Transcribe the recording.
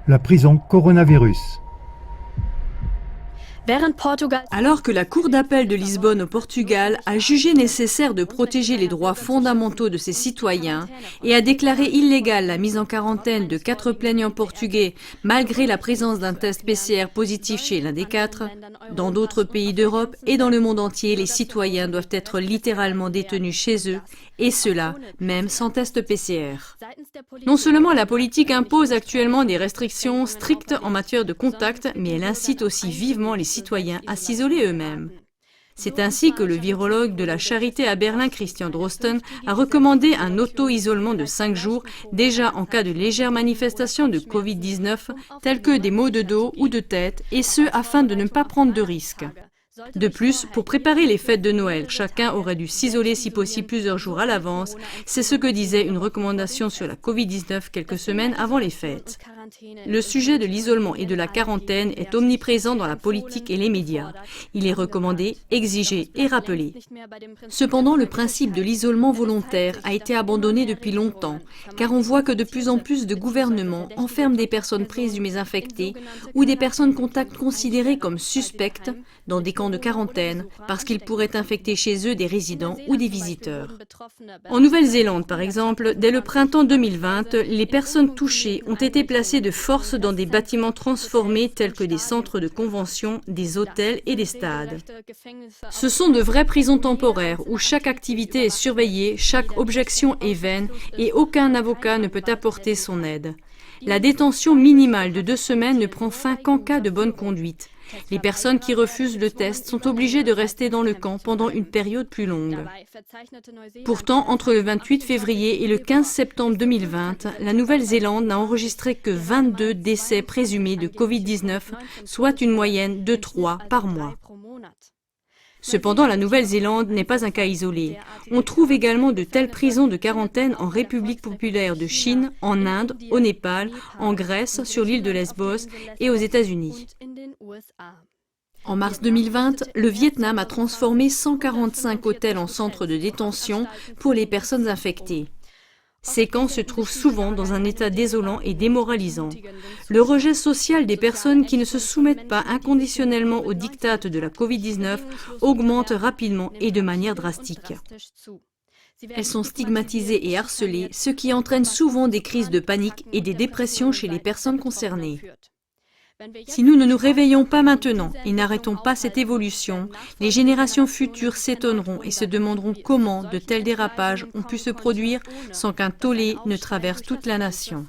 La prison coronavirus. Alors que la Cour d'appel de Lisbonne au Portugal a jugé nécessaire de protéger les droits fondamentaux de ses citoyens et a déclaré illégale la mise en quarantaine de 4 plaignants portugais malgré la présence d'un test PCR positif chez l'un des 4, dans d'autres pays d'Europe et dans le monde entier, les citoyens doivent être littéralement détenus chez eux, et cela même sans test PCR. Non seulement la politique impose actuellement des restrictions strictes en matière de contact, mais elle incite aussi vivement les citoyens à s'isoler eux-mêmes. C'est ainsi que le virologue de la Charité à Berlin, Christian Drosten, a recommandé un auto-isolement de 5 jours, déjà en cas de légères manifestations de Covid-19, telles que des maux de dos ou de tête, et ce afin de ne pas prendre de risques. De plus, pour préparer les fêtes de Noël, chacun aurait dû s'isoler si possible plusieurs jours à l'avance. C'est ce que disait une recommandation sur la Covid-19 quelques semaines avant les fêtes. Le sujet de l'isolement et de la quarantaine est omniprésent dans la politique et les médias. Il est recommandé, exigé et rappelé. Cependant, le principe de l'isolement volontaire a été abandonné depuis longtemps, car on voit que de plus en plus de gouvernements enferment des personnes présumées infectées ou des personnes contacts considérées comme suspectes dans des camps de quarantaine parce qu'ils pourraient infecter chez eux des résidents ou des visiteurs. En Nouvelle-Zélande, par exemple, dès le printemps 2020, les personnes touchées ont été placées de force dans des bâtiments transformés tels que des centres de convention, des hôtels et des stades. Ce sont de vraies prisons temporaires où chaque activité est surveillée, chaque objection est vaine et aucun avocat ne peut apporter son aide. La détention minimale de 2 semaines ne prend fin qu'en cas de bonne conduite. Les personnes qui refusent le test sont obligées de rester dans le camp pendant une période plus longue. Pourtant, entre le 28 février et le 15 septembre 2020, la Nouvelle-Zélande n'a enregistré que 22 décès présumés de Covid-19, soit une moyenne de 3 par mois. Cependant, la Nouvelle-Zélande n'est pas un cas isolé. On trouve également de telles prisons de quarantaine en République populaire de Chine, en Inde, au Népal, en Grèce, sur l'île de Lesbos et aux États-Unis. En mars 2020, le Vietnam a transformé 145 hôtels en centres de détention pour les personnes infectées. Ces camps se trouvent souvent dans un état désolant et démoralisant. Le rejet social des personnes qui ne se soumettent pas inconditionnellement aux diktats de la Covid-19 augmente rapidement et de manière drastique. Elles sont stigmatisées et harcelées, ce qui entraîne souvent des crises de panique et des dépressions chez les personnes concernées. Si nous ne nous réveillons pas maintenant et n'arrêtons pas cette évolution, les générations futures s'étonneront et se demanderont comment de tels dérapages ont pu se produire sans qu'un tollé ne traverse toute la nation.